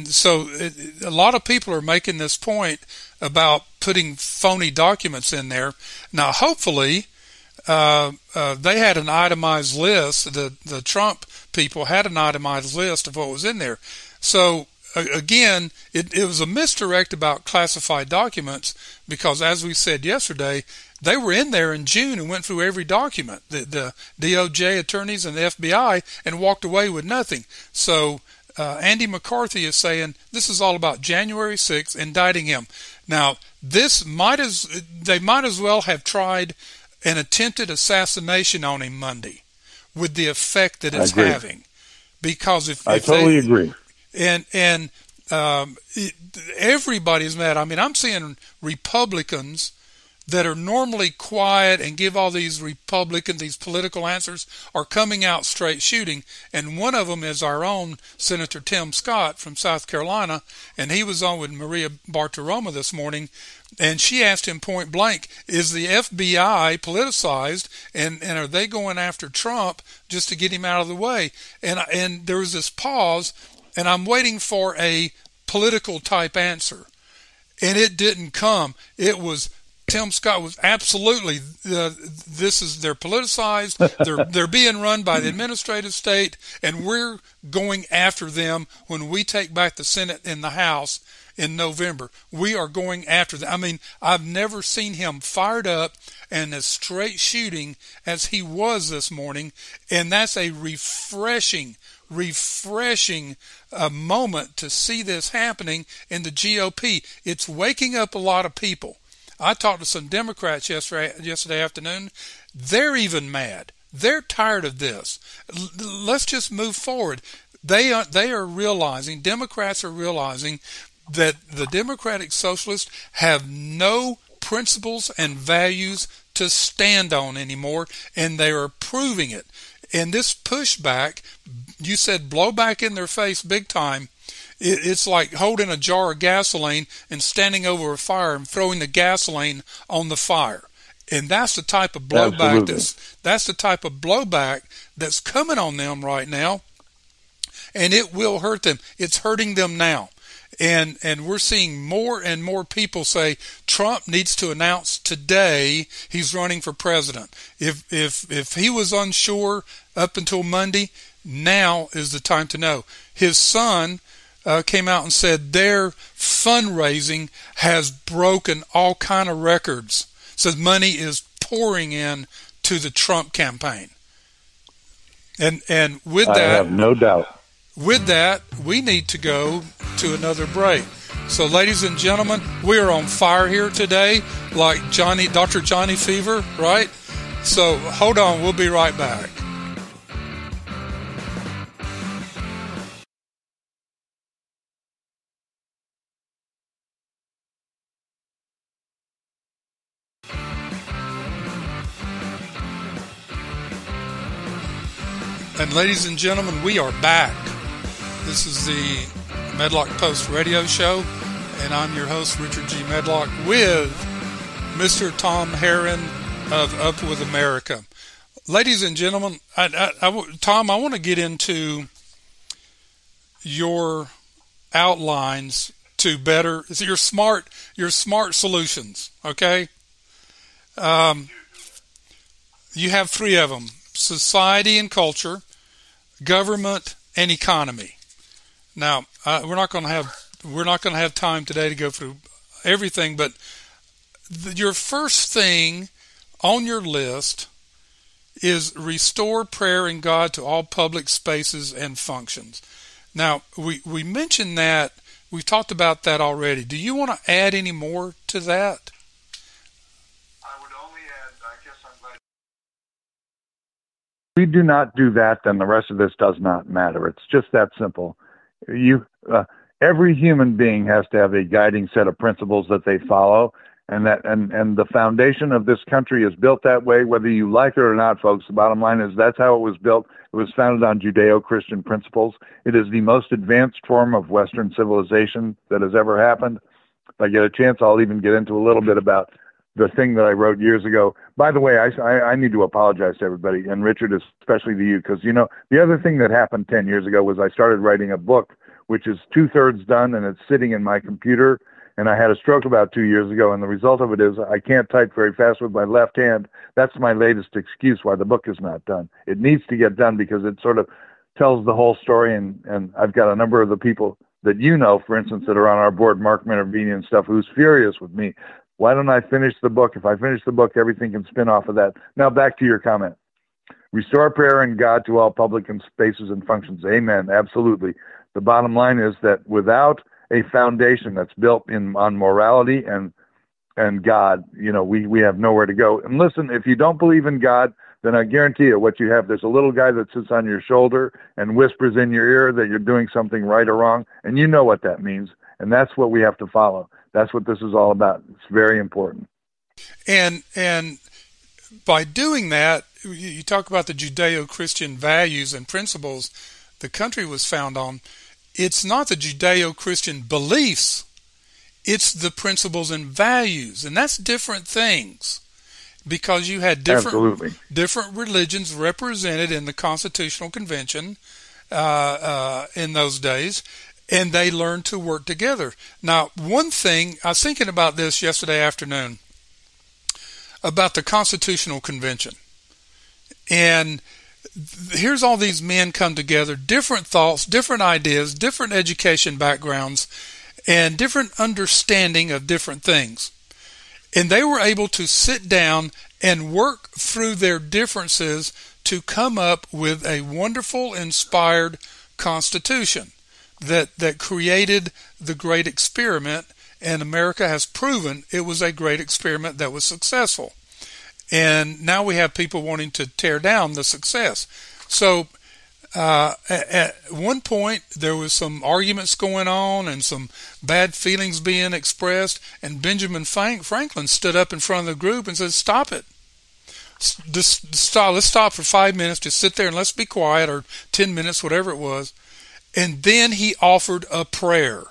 Speaker 1: so a lot of people are making this point about putting phony documents in there. Now, hopefully, they had an itemized list. The Trump people had an itemized list of what was in there. So again, it was a misdirect about classified documents, because as we said yesterday, they were in there in June and went through every document, the DOJ attorneys and the FBI, and walked away with nothing. So Andy McCarthy is saying this is all about January 6th, indicting him. Now, they might as well have tried an attempted assassination on him Monday, with the effect that it's having. Because if
Speaker 4: I totally agree.
Speaker 1: And everybody's mad. I mean, I'm seeing Republicans that are normally quiet and give all these political answers, are coming out straight shooting. And one of them is our own Senator Tim Scott from South Carolina, and he was on with Maria Bartiromo this morning, and she asked him point blank, is the FBI politicized, and are they going after Trump just to get him out of the way? And there was this pause, and I'm waiting for a political type answer, and it didn't come. It was, Tim Scott was absolutely, they're politicized, they're being run by the administrative state, and we're going after them when we take back the Senate and the House in November. We are going after them. I mean, I've never seen him fired up and as straight shooting as he was this morning, and that's a refreshing moment to see this happening in the GOP. It's waking up a lot of people. I talked to some Democrats yesterday afternoon. They're even mad. They're tired of this. Let's just move forward. They are realizing, Democrats are realizing, that the Democratic Socialists have no principles and values to stand on anymore, and they are proving it. And this pushback, you said blow back in their face big time. It's like holding a jar of gasoline and standing over a fire and throwing the gasoline on the fire. And that's the type of blowback that's coming on them right now. And it will hurt them. It's hurting them now. And we're seeing more and more people say Trump needs to announce today he's running for president. If he was unsure up until Monday, now is the time to know. His son came out and said their fundraising has broken all kind of records. Says money is pouring in to the Trump campaign. And with
Speaker 4: I
Speaker 1: that,
Speaker 4: have no doubt.
Speaker 1: with that, we need to go to another break. So, ladies and gentlemen, we are on fire here today, like Dr. Johnny Fever, right? So, hold on, we'll be right back. And ladies and gentlemen, we are back. This is the Medlock Post Radio Show, and I'm your host, Richard G. Medlock, with Mr. Tom Herron of Up With America. Ladies and gentlemen, Tom, I want to get into your outlines to better your smart solutions. Okay, you have three of them: society and culture, government, and economy. Now, we're not going to have time today to go through everything, but your first thing on your list is restore prayer and God to all public spaces and functions. Now, we mentioned that. We've talked about that already. Do you want to add any more to that?
Speaker 4: I would only add, I guess I'm glad. If we do not do that, then the rest of this does not matter. It's just that simple. Every human being has to have a guiding set of principles that they follow, and the foundation of this country is built that way, whether you like it or not, folks. The bottom line is that's how it was built. It was founded on Judeo-Christian principles. It is the most advanced form of Western civilization that has ever happened. If I get a chance, I'll even get into a little bit about the thing that I wrote years ago. By the way, I need to apologize to everybody, and Richard, especially to you, because, the other thing that happened 10 years ago was I started writing a book, which is 2/3 done, and it's sitting in my computer. And I had a stroke about 2 years ago, and the result of it is I can't type very fast with my left hand. That's my latest excuse why the book is not done. It needs to get done because it sort of tells the whole story, and I've got a number of the people that for instance, that are on our board, Mark Minervini and stuff, who's furious with me. Why don't I finish the book? If I finish the book, everything can spin off of that. Now back to your comment. Restore prayer and God to all public and spaces and functions. Amen. Absolutely. The bottom line is that without a foundation that's built on morality and God, we have nowhere to go. And listen, if you don't believe in God, then I guarantee you what you have, there's a little guy that sits on your shoulder and whispers in your ear that you're doing something right or wrong, and you know what that means. And that's what we have to follow. That's what this is all about. It's very important.
Speaker 1: And by doing that, you talk about the Judeo-Christian values and principles the country was founded on. It's not the Judeo-Christian beliefs. It's the principles and values. And that's different things, because you had different religions represented in the Constitutional Convention in those days, and they learned to work together. Now, one thing, I was thinking about this yesterday afternoon, about the Constitutional Convention. And here's all these men come together, different thoughts, different ideas, different education backgrounds, and different understanding of different things. And they were able to sit down and work through their differences to come up with a wonderful, inspired Constitution that created the great experiment, and America has proven it was a great experiment that was successful. And now we have people wanting to tear down the success. So at one point, there was some arguments going on and some bad feelings being expressed, and Benjamin Franklin stood up in front of the group and said, "Stop it. Just stop. Let's stop for 5 minutes. Just sit there and let's be quiet," or 10 minutes, whatever it was. And then he offered a prayer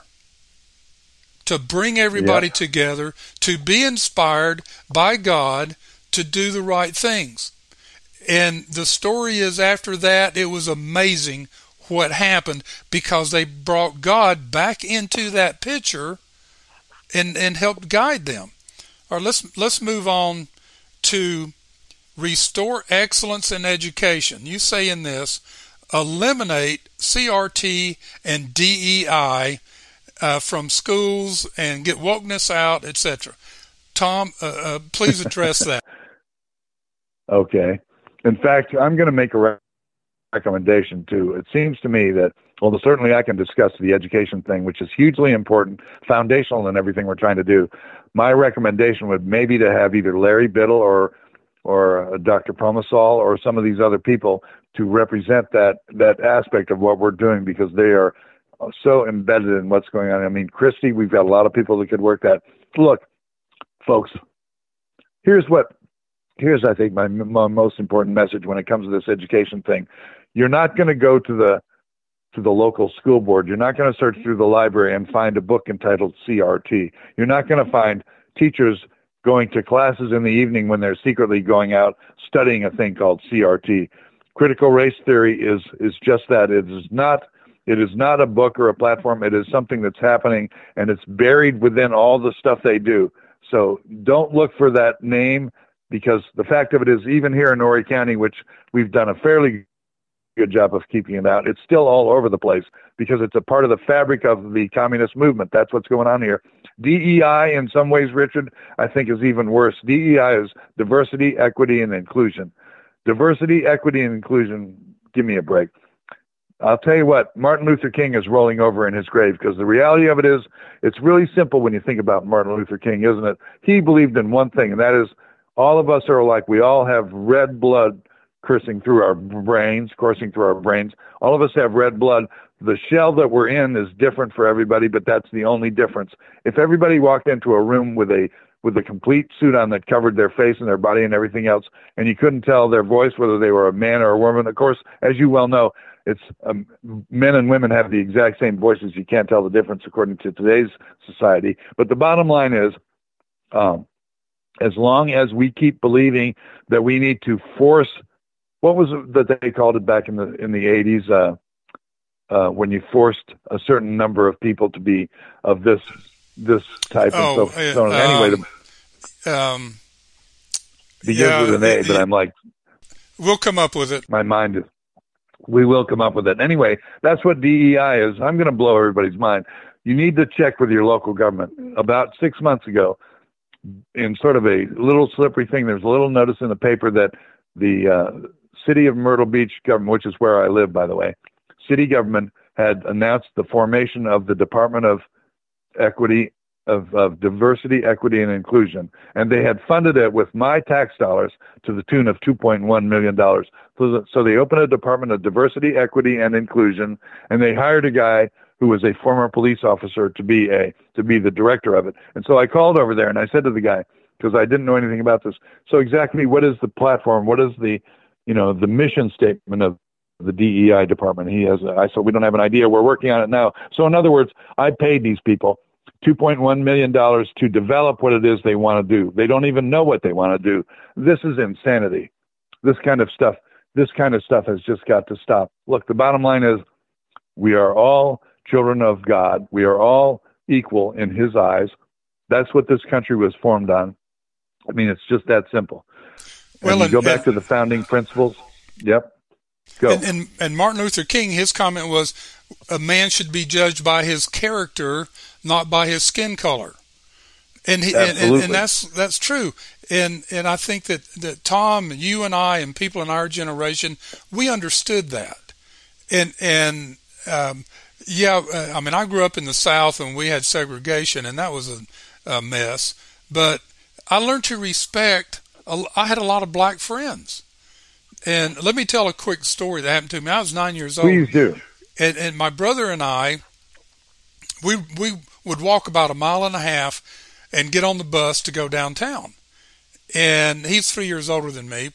Speaker 1: to bring everybody together, to be inspired by God to do the right things. And the story is, after that, it was amazing what happened, because they brought God back into that picture and helped guide them. All right, let's move on to restore excellence in education. You say in this, eliminate CRT and DEI from schools and get wokeness out, etc. Tom, please address that.
Speaker 4: Okay. In fact, I'm going to make a recommendation too. It seems to me that, well, certainly I can discuss the education thing, which is hugely important, foundational in everything we're trying to do. My recommendation would maybe to have either Larry Biddle or Dr. Promasol or some of these other people to represent that aspect of what we're doing, because they are so embedded in what's going on. I mean, Christy, we've got a lot of people that could work that. Look, folks, here's I think my most important message when it comes to this education thing. You're not going to go to the local school board. You're not going to search through the library and find a book entitled CRT. You're not going to find teachers going to classes in the evening when they're secretly going out studying a thing called CRT. Critical race theory is just that. It is not a book or a platform. It is something that's happening, and it's buried within all the stuff they do. So don't look for that name, because the fact of it is, even here in Horry County, which we've done a fairly good job of keeping it out, it's still all over the place because it's a part of the fabric of the communist movement. That's what's going on here. DEI, in some ways, Richard, I think is even worse. DEI is diversity, equity, and inclusion. Diversity, equity, and inclusion, give me a break. I'll tell you what, Martin Luther King is rolling over in his grave, because the reality of it is, it's really simple when you think about Martin Luther King, isn't it? He believed in one thing, and that is all of us are alike. We all have red blood coursing through our brains. All of us have red blood. The shell that we're in is different for everybody, but that's the only difference. If everybody walked into a room with a complete suit on that covered their face and their body and everything else, and you couldn't tell their voice whether they were a man or a woman, of course, as you well know, it's men and women have the exact same voices. You can't tell the difference according to today's society. But the bottom line is, as long as we keep believing that we need to force, what was it that they called it back in the 80s, when you forced a certain number of people to be of this type and so on. Anyway, begins with an A, but I'm like,
Speaker 1: we'll come up with it.
Speaker 4: My mind is, we will come up with it. Anyway, that's what DEI is. I'm going to blow everybody's mind. You need to check with your local government. About 6 months ago, in sort of a little slippery thing, there's a little notice in the paper that the city of Myrtle Beach government, which is where I live, by the way, city government had announced the formation of the Department of Equity, of Diversity, Equity, and Inclusion. And they had funded it with my tax dollars to the tune of $2.1 million. So they opened a Department of Diversity, Equity, and Inclusion, and they hired a guy who was a former police officer to be the director of it. And so I called over there and I said to the guy, because I didn't know anything about this, so exactly what is the platform? What is the mission statement of the DEI department? I said, we don't have an idea. We're working on it now. So in other words, I paid these people $2.1 million to develop what it is they want to do. They don't even know what they want to do. This is insanity. This kind of stuff has just got to stop. Look, the bottom line is, we are all children of God. We are all equal in his eyes. That's what this country was formed on. I mean, it's just that simple. Well, and go back to the founding principles. Yep. Go.
Speaker 1: And Martin Luther King, his comment was, a man should be judged by his character, not by his skin color. And that's true. And I think that Tom, you and I, and people in our generation, we understood that. I mean, I grew up in the South and we had segregation, and that was a mess. But I learned to respect. I had a lot of black friends. And let me tell a quick story that happened to me. I was 9 years old.
Speaker 4: Please do.
Speaker 1: And my brother and I, we would walk about 1.5 miles and get on the bus to go downtown. And he's 3 years older than me.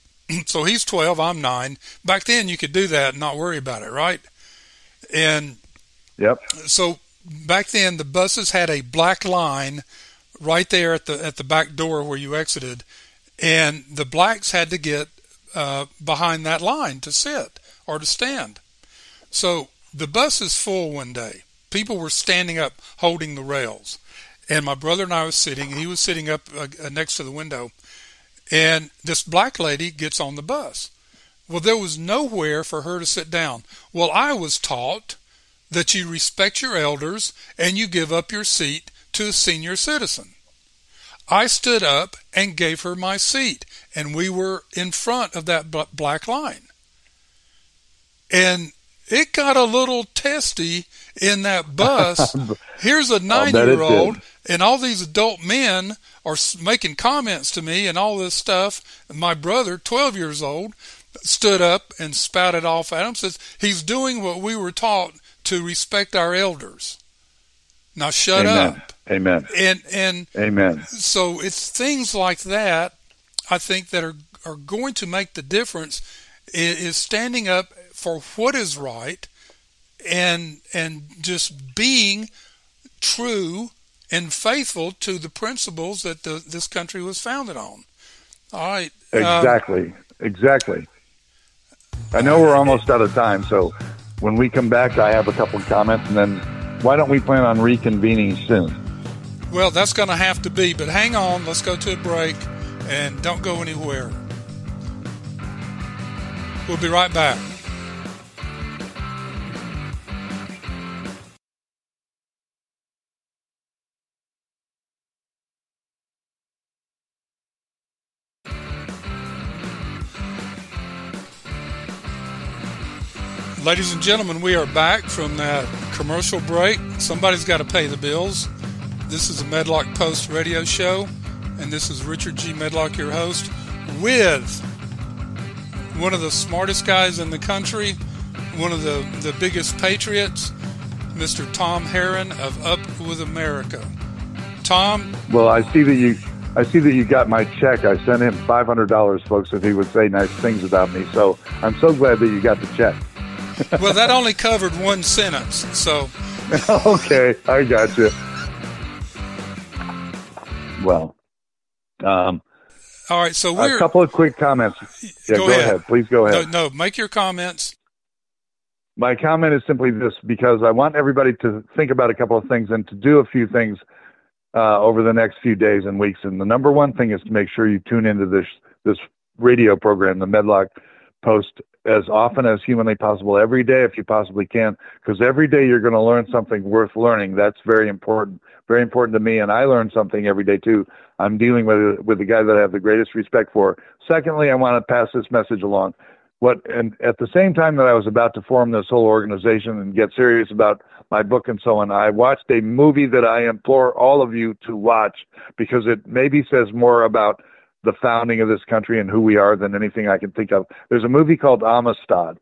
Speaker 1: So he's 12, I'm 9. Back then you could do that and not worry about it, right? And
Speaker 4: yep.
Speaker 1: So back then the buses had a black line right there at the back door where you exited. And the blacks had to get behind that line to sit or to stand. So the bus is full one day. People were standing up holding the rails. And my brother and I was sitting, and he was sitting up next to the window. And this black lady gets on the bus. Well, there was nowhere for her to sit down. Well, I was taught that you respect your elders and you give up your seat to a senior citizen. I stood up and gave her my seat, and we were in front of that black line. And it got a little testy in that bus. Here's a
Speaker 4: I'll bet it
Speaker 1: 9-year-old,
Speaker 4: did.
Speaker 1: and all these adult men are making comments to me and all this stuff. And my brother, 12 years old, stood up and spouted off at him, says he's doing what we were taught to respect our elders. Now shut
Speaker 4: Amen.
Speaker 1: up.
Speaker 4: Amen.
Speaker 1: And
Speaker 4: Amen.
Speaker 1: so it's things like that, I think, that are going to make the difference, is standing up for what is right and just being true and faithful to the principles that this country was founded on. All right.
Speaker 4: Exactly. I know we're almost out of time, so when we come back, I have a couple of comments, and then why don't we plan on reconvening soon?
Speaker 1: Well, that's going to have to be, but hang on. Let's go to a break, and don't go anywhere. We'll be right back. Ladies and gentlemen, we are back from that commercial break. Somebody's got to pay the bills. This is the Medlock Post radio show, and this is Richard G. Medlock, your host, with one of the smartest guys in the country, one of the biggest patriots, Mr. Tom Herron of Up With America. Tom?
Speaker 4: Well, I see that you got my check. I sent him $500, folks, if he would say nice things about me. So I'm so glad that you got the check.
Speaker 1: Well, that only covered one sentence, so...
Speaker 4: Okay, I got you. Well,
Speaker 1: all right, so we're...
Speaker 4: A couple of quick comments. Yeah, go ahead. Please go ahead.
Speaker 1: No, make your comments.
Speaker 4: My comment is simply this, because I want everybody to think about a couple of things and to do a few things over the next few days and weeks. And the number one thing is to make sure you tune into this radio program, the Medlock Post, as often as humanly possible, every day if you possibly can, because every day you're going to learn something worth learning. That's very important to me, and I learn something every day too. I'm dealing with the guy that I have the greatest respect for. Secondly, I want to pass this message along. And at the same time that I was about to form this whole organization and get serious about my book and so on, I watched a movie that I implore all of you to watch, because it maybe says more about the founding of this country and who we are than anything I can think of. There's a movie called Amistad.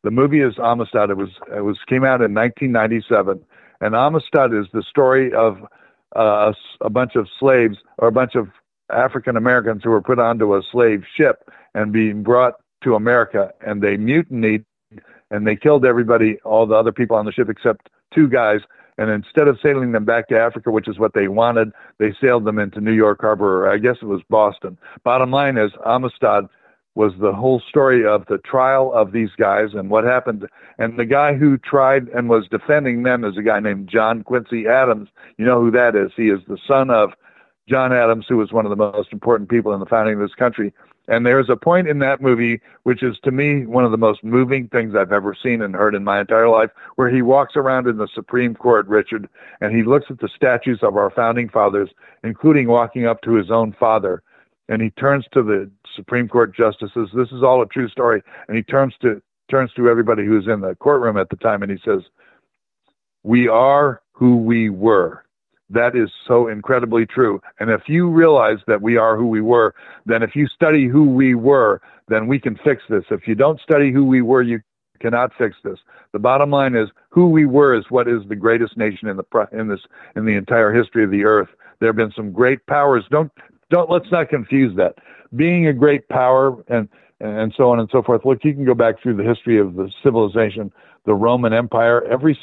Speaker 4: The movie is Amistad. It came out in 1997, and Amistad is the story of a bunch of slaves, or a bunch of African Americans who were put onto a slave ship and being brought to America, and they mutinied and they killed everybody, all the other people on the ship except two guys. And instead of sailing them back to Africa, which is what they wanted, they sailed them into New York Harbor, or I guess it was Boston. Bottom line is, Amistad was the whole story of the trial of these guys and what happened. And the guy who tried and was defending them is a guy named John Quincy Adams. You know who that is. He is the son of John Adams, who was one of the most important people in the founding of this country. And there's a point in that movie, which is to me one of the most moving things I've ever seen and heard in my entire life, where he walks around in the Supreme Court, Richard, and he looks at the statues of our founding fathers, including walking up to his own father. And he turns to the Supreme Court justices. This is all a true story. And he turns to everybody who was in the courtroom at the time, and he says, "We are who we were." That is so incredibly true. And if you realize that we are who we were, then if you study who we were, then we can fix this. If you don't study who we were, you cannot fix this. The bottom line is, who we were is what is the greatest nation in the entire history of the earth. There have been some great powers. Let's not confuse that. Being a great power and so on and so forth. Look, you can go back through the history of the civilization, the Roman Empire. Every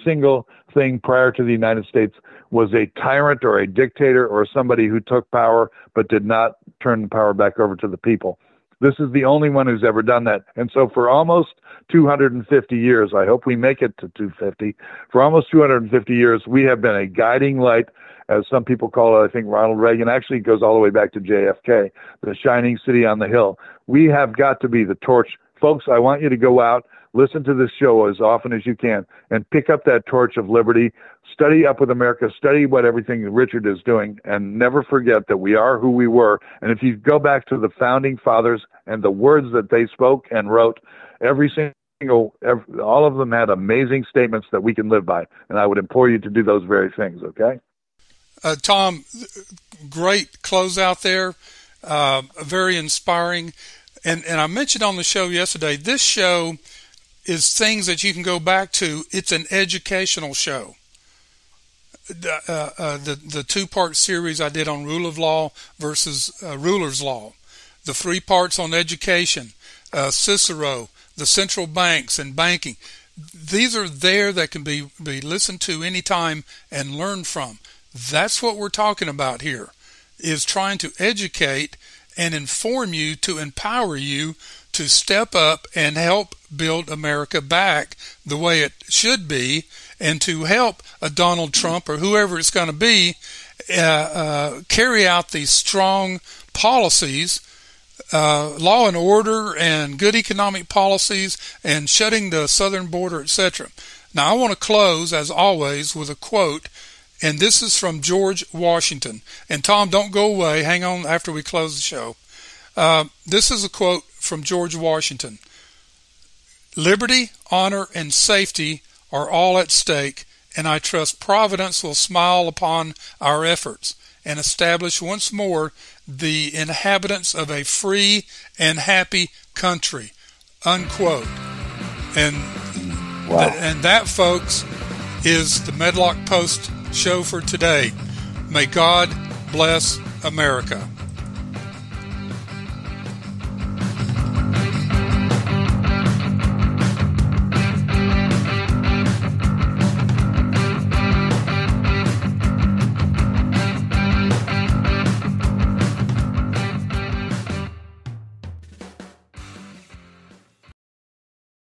Speaker 4: single thing prior to the United States was a tyrant or a dictator or somebody who took power but did not turn the power back over to the people. This is the only one who's ever done that. And so for almost 250 years, I hope we make it to 250, for almost 250 years, we have been a guiding light, as some people call it. I think Ronald Reagan actually goes all the way back to JFK, the shining city on the hill. We have got to be the torch. Folks, I want you to go out, listen to this show as often as you can, and pick up that torch of liberty. Study Up With America. Study what everything Richard is doing, and never forget that we are who we were. And if you go back to the founding fathers and the words that they spoke and wrote, every all of them had amazing statements that we can live by, and I would implore you to do those very things. Okay.
Speaker 1: Tom, great closeout there, very inspiring. And I mentioned on the show yesterday, this show is things that you can go back to. It's an educational show. The two-part series I did on rule of law versus ruler's law, the 3 parts on education, Cicero, the central banks and banking. These are there that can be listened to anytime and learned from. That's what we're talking about here, is trying to educate and inform you, to empower you to step up and help build America back the way it should be, and to help a Donald Trump or whoever it's going to be carry out these strong policies, law and order and good economic policies, and shutting the southern border, etc. Now, I want to close, as always, with a quote, and this is from George Washington. And Tom, don't go away. Hang on after we close the show. This is a quote from George Washington. Liberty, honor, and safety are all at stake, and I trust Providence will smile upon our efforts and establish once more the inhabitants of a free and happy country. Unquote. And
Speaker 4: Wow.
Speaker 1: And that, folks, is the Medlock Post show for today. May God bless America.